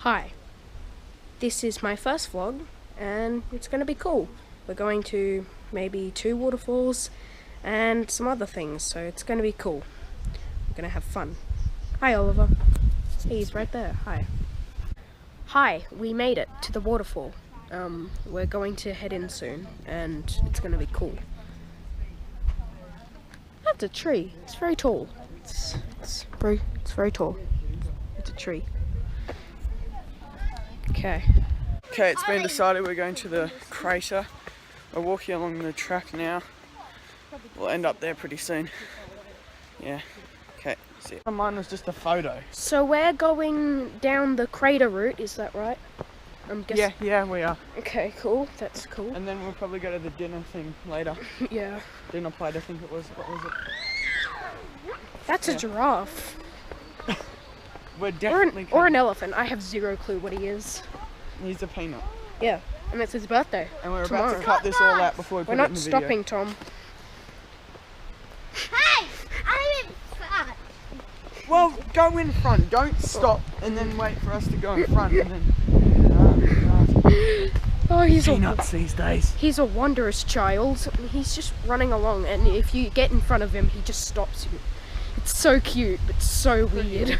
Hi, this is my first vlog and it's going to be cool. We're going to maybe 2 waterfalls and some other things, so it's going to be cool. We're going to have fun. Hi Oliver. He's right there. Hi. Hi, we made it to the waterfall. We're going to head in soon and it's going to be cool. That's a tree. It's very tall. It's very tall. It's a tree. Okay, it's been decided we're going to the crater. We're walking along the track now. We'll end up there pretty soon. Yeah. Okay, see ya. Mine was just a photo. So we're going down the crater route, is that right? I'm guessing. Yeah, we are. Okay, cool. That's cool. And then we'll probably go to the dinner thing later. Yeah. Dinner plate, I think it was. What was it? That's a giraffe. We're definitely or an elephant. I have zero clue what he is. He's a peanut. Yeah, and it's his birthday. And we're tomorrow. about to cut this all out before we put it in the video. We're not stopping, Tom. Hey! I'm in front! Well, go in front. Don't stop and then wait for us to go in front and then... Oh, he's peanuts these days. He's a wondrous child. He's just running along, and if you get in front of him, he just stops you. It's so cute, but so weird.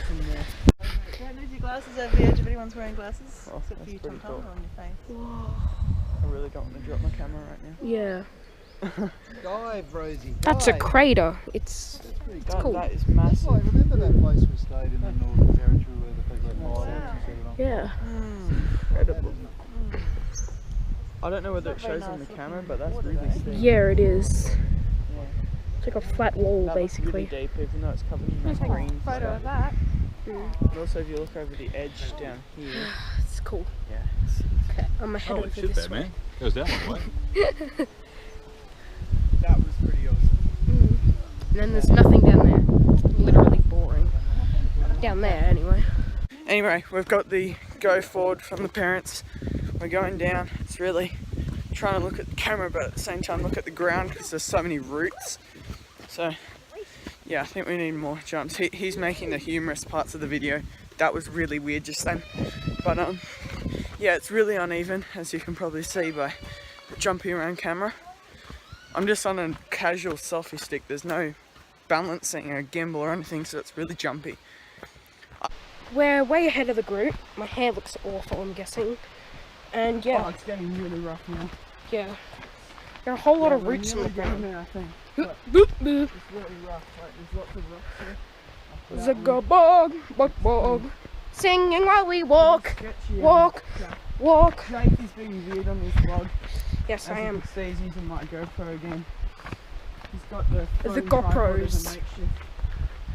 Don't lose your glasses over the edge if anyone's wearing glasses. Oh, except for you, pretty Tom, cool. on your face. Whoa. I really don't want to drop my camera right now. Yeah. Dive, Rosie. That's a dive. crater. It's cool. That is massive. Oh, remember that place we stayed in the Northern Territory where the people had highlights and set it on? Yeah. Incredible. I don't know whether it shows on the camera, but that's really steep. Yeah, it is. Yeah. It's like a flat wall, That looks basically. really deep, even though it's covered in that green Photo stuff. of that. And also, if you look over the edge down here, It's cool. yeah. Okay, I'm ahead Holy over shit, this that way. man goes down one way. That was pretty awesome. And then there's nothing down there. Literally boring. Down there, anyway. Anyway, we've got the go forward from the parents. We're going down. It's really trying to look at the camera, but at the same time look at the ground because there's so many roots. So, yeah, I think we need more jumps. He's making the humorous parts of the video. That was really weird just then. But, yeah, it's really uneven, as you can probably see by the jumping around camera. I'm just on a casual selfie stick. There's no balancing or gimbal or anything, so it's really jumpy. We're way ahead of the group. My hair looks awful, I'm guessing. And yeah. Oh, it's getting really rough now. Yeah. There are a whole lot of we're roots in the nearly getting ground. there, I think. Boop, But boop, boop. it's really rough. Like, there's lots of rocks here. Zagabog, bog, bog. Singing while we walk, walk, walk. Jake is being weird on this vlog. Yes, As I you am. can see, he's using my GoPro again. He's got the phone GoPros. tripod as a makeshift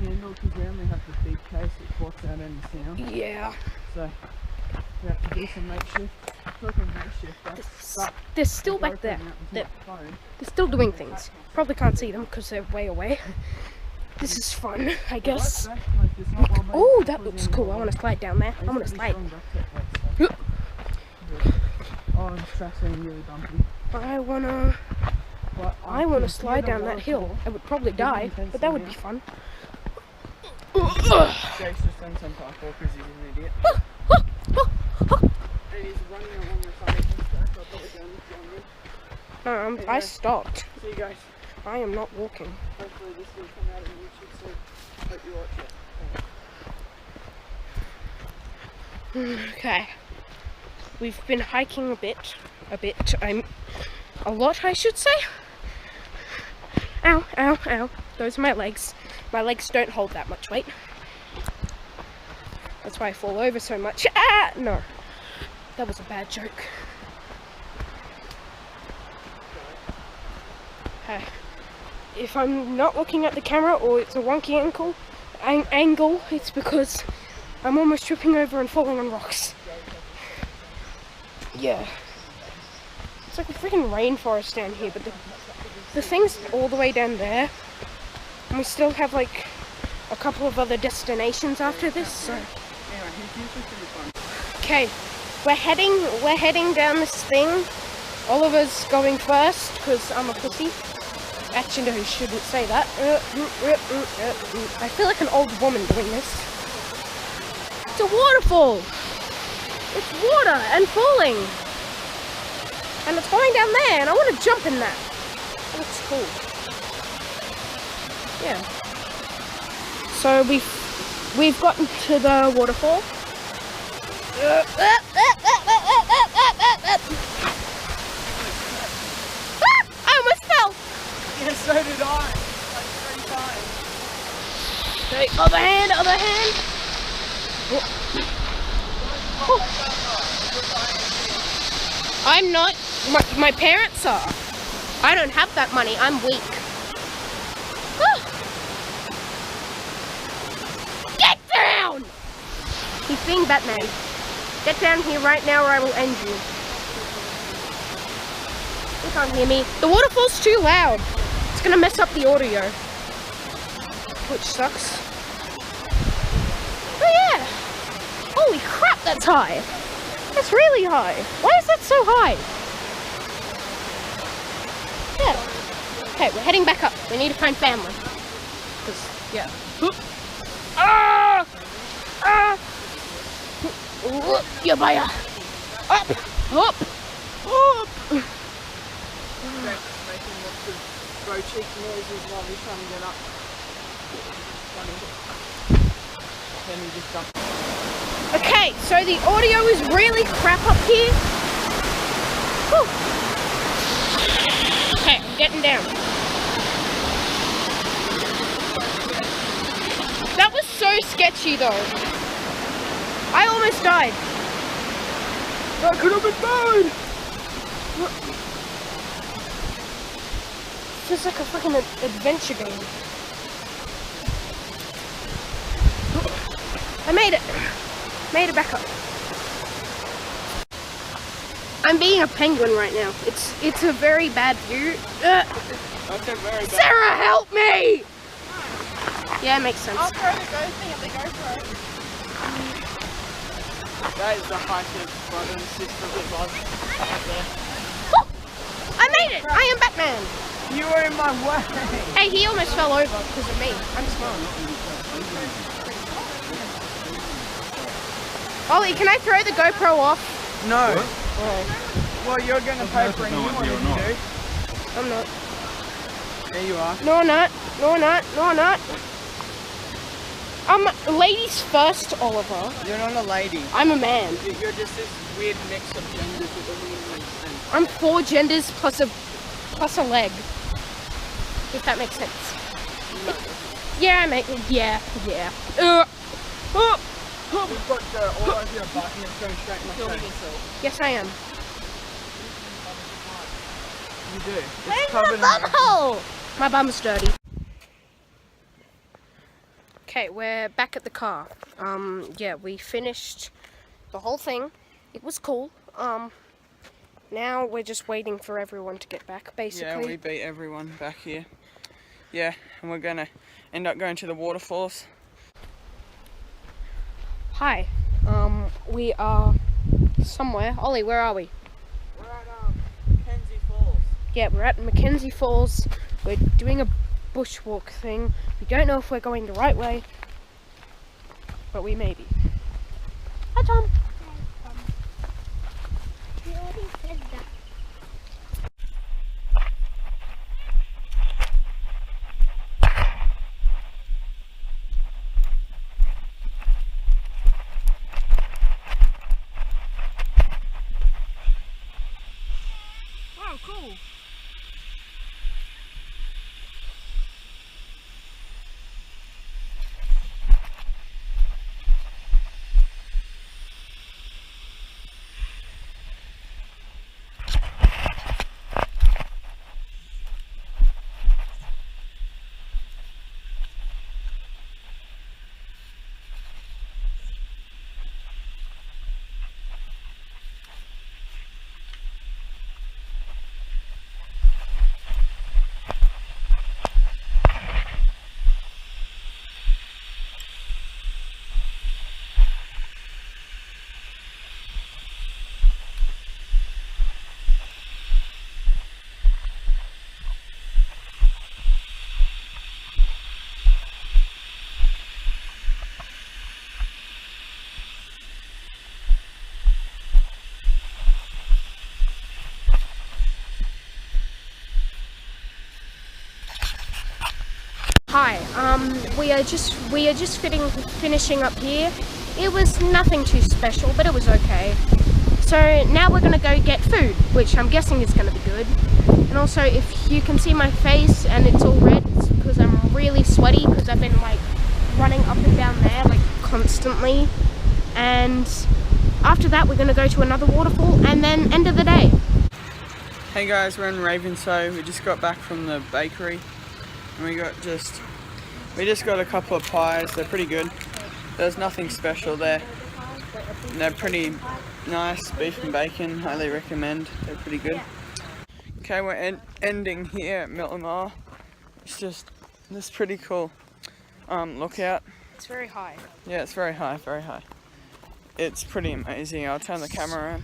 handle because we only have the big case that blocks out any sound. Yeah. So we have to do some makeshift. Talking makeshift, They're still back there. They're still doing things. Probably can't see them because they're way away. This is fun, I guess. Oh, that looks cool. I want to slide down there. I want to slide. Oh, this track's getting really bumpy. I wanna slide down that hill. I would probably die, but that would be fun. Jake's just done some parkour because he's an idiot. And he's running along the side of the track. I thought we were going to No, I stopped. See you guys. I am not walking. Hopefully this will come out on YouTube soon. Hope you watch it. Okay. We've been hiking a lot, I should say. Ow, ow, ow. Those are my legs. My legs don't hold that much weight. That's why I fall over so much. Ah, no. That was a bad joke. Okay. If I'm not looking at the camera or it's a wonky angle, it's because I'm almost tripping over and falling on rocks. Yeah. It's like a freaking rainforest down here, but the thing's all the way down there. And we still have like a couple of other destinations after this, so. Anyway, he's usually pretty fun. Okay, we're heading down this thing. Oliver's going first, because I'm a pussy. Actually, no, you shouldn't say that. I feel like an old woman doing this. It's a waterfall! It's water and falling. And it's going down there and I want to jump in that. That looks cool. Yeah. So we've gotten to the waterfall. I almost fell. Yeah, so did I. Like 3 times. Okay, other hand. Oh. I'm not. My parents are. I don't have that money. I'm weak. Get down! He's being Batman. Get down here right now or I will end you. You can't hear me. The waterfall's too loud. It's gonna mess up the audio. Which sucks. Oh yeah! Holy crap, that's high! That's really high. Why is that so high? Yeah. Okay, we're heading back up. We need to find family. 'Cause, yeah. Ah! Ah! Yeah, bye. Up! Up! Up! Making lots of bow cheek noises while we're trying to get up. Funny. Then we just jump. Okay, so the audio is really crap up here. Whew. Okay, I'm getting down. That was so sketchy though. I almost died. That could have been bad! Feels like a fucking adventure game. I made it. Made it back up. I'm being a penguin right now. It's a very bad view. That's a very bad. Sarah, help me! Yeah, it makes sense. I'll throw the go thing at the GoPro. That is the height of brother and sister that love up there. Oh, I made it! I am Batman! You were in my way! Hey, he almost fell over because of me. I'm smart. Ollie, can I throw the GoPro off? No. Oh, Well, you're going to pay for a new one if you do. I'm not. There you are. No, I'm not. No, I'm not. No, I'm not. Ladies first, Oliver. You're not a lady. I'm a man. You're just this weird mix of genders that doesn't even make sense. I'm 4 genders plus a leg. If that makes sense. No. Yeah, I make. Yeah. You've got all over your butt and it's going straight in my face. Yes, I am. You do. It's Where's covered my in bumhole? My bum's dirty. Okay, we're back at the car. Yeah, we finished the whole thing. It was cool. Now we're just waiting for everyone to get back, basically. Yeah, we beat everyone back here. Yeah, and we're gonna end up going to the waterfalls. Hi. We are somewhere. Ollie, where are we? We're at Mackenzie Falls. Yeah, we're at Mackenzie Falls. We're doing a bushwalk thing. We don't know if we're going the right way, but we may be. Hi, Tom. You already said that. Oh, cool. Hi. We are just finishing up here. It was nothing too special, but it was okay. So now we're gonna go get food, which I'm guessing is gonna be good. And also, if you can see my face and it's all red, it's because I'm really sweaty because I've been like running up and down there like constantly. And after that, we're gonna go to another waterfall and then end of the day. Hey guys, we're in Ravenshoe. We just got back from the bakery and we just got a couple of pies. They're pretty good. There's nothing special there. They're pretty nice, beef and bacon, highly recommend. They're pretty good. Okay, we're ending here at Millimar. It's pretty cool lookout. It's very high. Yeah, it's very high, very high. It's pretty amazing. I'll turn the camera around.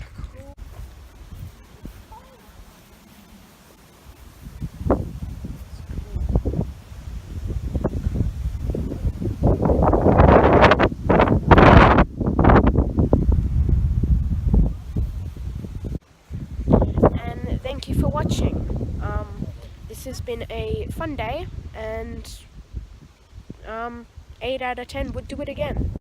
Thank you for watching. This has been a fun day, and 8 out of 10 would do it again.